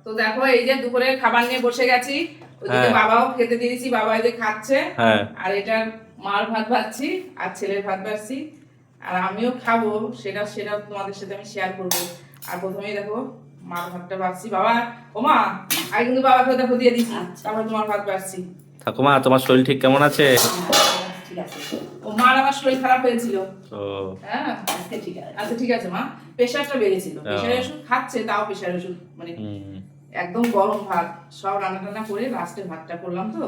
তো দেখো এই যে দুপুরে খাবার নিয়ে বসে গেছি, ওইদিকে বাবাও খেতে দিয়েছি, বাবা এই যে খাচ্ছে, আর এটা মার ভাত ভাজছি আর ছেলের ভাত ভাজছি, আর আমিও খাবো, সেটা তোমাদের সাথে আমি শেয়ার করবো। আর প্রথমেই দেখো মার ভাতটা ভাজছি, বাবা ওমা আগে কিন্তু বাবাকে দেখো দিয়ে দিচ্ছি, তারপর তোমার ভাত ভাজছি। ঠাকুমা তোমার শরীর ঠিক কেমন আছে? ও মার আমার শরীর খারাপ হয়েছিল, হ্যাঁ আচ্ছা ঠিক আছে মা, প্রেশারটা বেড়েছিল, প্রেশারের ওষুধ খাচ্ছে, তাও প্রেশারের ওষুধ মানে একদম গরম ভাত, সব রান্না টান্না করে লাস্টে ভাতটা করলাম, তো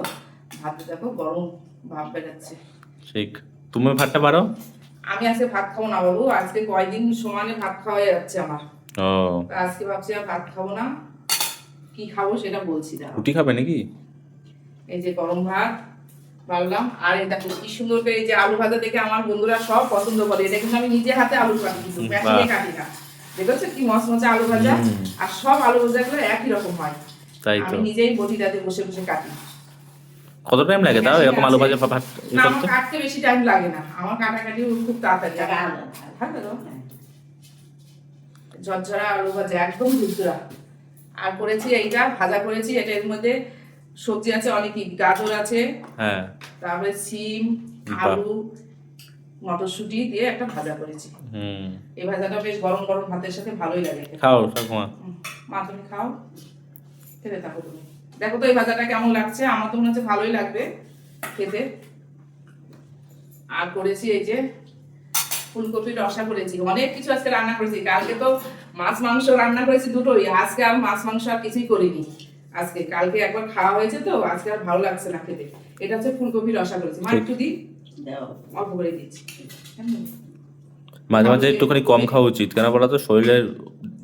ভাতে দেখো গরম ভাব বেরাচ্ছে। ঠিক, তুমি ভাতটা পারো? আমি আজকে ভাত খাবো না বাবু, আজকে কয়দিন সমানে ভাত খাওয়া যাচ্ছে আমার, আজকে ভাবছি আর ভাত খাবো না, কি খাবো সেটা বলছি না। রুটি খাবে নাকি? এই যে গরম ভাত বাড়লাম, আর এটা কি সুন্দর করে এই যে আলু ভাজা দেখে আমার বন্ধুরা সব পছন্দ করে, এটা কিন্তু আমি নিজে হাতে আলু কাটি, কিন্তু মেশিনে কাটি না, দেখেছো কি মচমচে আলু ভাজা, আর সব আলু ভাজাগুলো একই রকম হয়, তাই তো আমি নিজেই বটিটাতে বসে বসে কাটি। কত টাইম লাগে তাও এরকম আলু ভাজা ভাত না, আমার কাটতে বেশি টাইম লাগে না, আমার কাটাকাটি খুব তাড়াতাড়ি ঝরঝরা আলু ভাজা একদম ঝুরঝুরা। আর করেছি এইটা ভাজা করেছি, এটা এর মধ্যে সবজি আছে অনেকই, গাজর আছে, তারপরে সিম, আলু, মটরশুঁটি দিয়ে একটা ভাজা করেছি। এই ভাজাটা বেশ গরম গরম ভাতের সাথে ভালোই লাগে। খাও ঠাকুমা, মা তুমি খাও, খেতে থাকো তুমি। দেখো তো এই ভাজাটা কেমন লাগছে, আমার তো মনে হচ্ছে ভালোই লাগবে খেতে। আর করেছি এই যে ফুলকপির রসা করেছি, অনেক কিছু আজকে রান্না করেছি, কালকে তো মাছ মাংস রান্না করেছি দুটোই, আজকে আর মাছ মাংস আর কিছুই করিনি আজকে, কালকে একবার খাওয়া হয়েছে তো আজকে আর ভালো লাগছে না খেতে। এটা হচ্ছে ফুলকপির রসা করেছি, মা একটু দিই, অল্প করে দিচ্ছি। মাঝে মাঝে একটুখানি কম খাওয়া উচিত, কেন বলো তো, শরীরের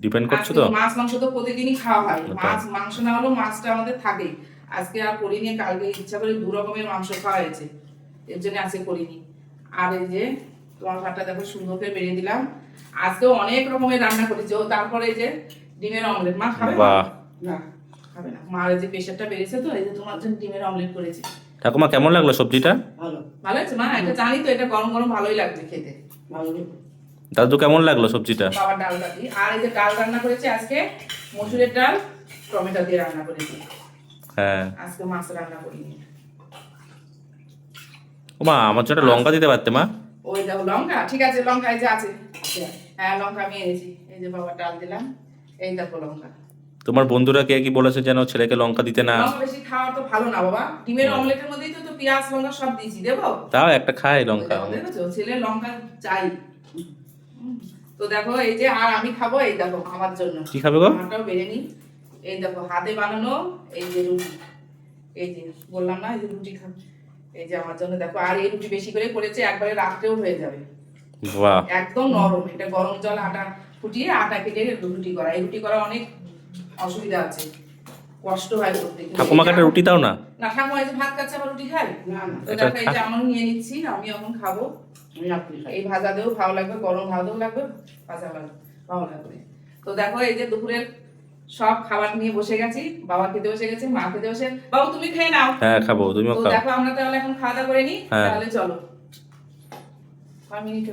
ডিপেন্ড করছে তো। মাছ মাংস তো প্রতিদিনই খাওয়া হয়, মাছ মাংস না হলেও মাছটা আমাদের থাকেই, আজকে আর করিনি, কালকে ইচ্ছা করে দু রকমের মাংস খাওয়া হয়েছে, এর জন্য আজকে করিনি। আর এই যে তোমার ভাতটা দেখো সুন্দর করে বেরিয়ে দিলাম, আজকে অনেক রকমের রান্না করেছি। ও তারপরে এই যে ডিমের অমলেট, মা খাবে না? খাবে না, মার এই যে প্রেশারটা বেড়েছে, তো এই যে তোমার জন্য ডিমের অমলেট করেছি। ঠাকুমা কেমন লাগলো সবজিটা? ভালো আছে মা, এটা জানি তো, এটা গরম গরম ভালোই লাগবে খেতে। দাদু কেমন লাগলো সবজিটা? বাবার ডালটা দিই, আর এই যে ডাল রান্না করেছি আজকে, মসুরের ডাল টমেটো দিয়ে রান্না করেছি, আজকে মাছ রান্না করিনি। মা আমার জন্য লঙ্কা দিতে পারতে মা? ওই দেখো লঙ্কা, ঠিক আছে লঙ্কা এই যে আছে, হ্যাঁ লঙ্কা আমি এনেছি, এই যে বাবার ডাল দিলাম, এই দেখো লঙ্কা। তোমার বন্ধুরা কে কি বলেছে যেন ছেলেকে লঙ্কা দিতে না? লঙ্কা বেশি খাওয়া তো ভালো না বাবা, ডিমের অমলেটের মধ্যেই তো পেঁয়াজ লঙ্কা সব দিয়েছি, দেবো তাও একটা খাই লঙ্কা, দেখেছো ছেলে লঙ্কা চাই। তো দেখো এই যে, আর আমি খাবো এই দেখো আমার জন্য কি খাবে গো? আমারটাও বেড়ে নি, এই দেখো হাতে বানানো এই যে রুটি, এই যে বললাম না এই যে রুটি খাবো, এই যে আমার জন্য দেখো, আর এই রুটি বেশি করে করেছে, একবারে রাত্রেও হয়ে যাবে, বাহ একদম নরম, এটা গরম জল আটা ফুটিয়ে আটা কেটে রুটি করা, এই রুটি করা অনেক অসুবিধা আছে, কষ্ট হয় করতে। ঠাকুমাকে একটা রুটি দাও না। না ঠাকুমা এই যে ভাত খাচ্ছে আবার রুটি খাই তো দেখো এই যে আমি নিয়ে নিচ্ছি, আমি এখন খাবো, এই ভাজা দেও ভালো লাগবে, গরম ভাজাও লাগবে, ভাজা লাগবে ভালো লাগবে। তো দেখো এই যে দুপুরের সব খাবার নিয়ে বসে গেছি, বাবা খেতে বসে গেছে, মা খেতে বসে, বাবু তুমি খেয়ে নাও। হ্যাঁ খাবো, তুমিও খাও। দেখো আমরা তাহলে এখন খাওয়া দাওয়া করে নি, তাহলে চলো 5 মিনিট।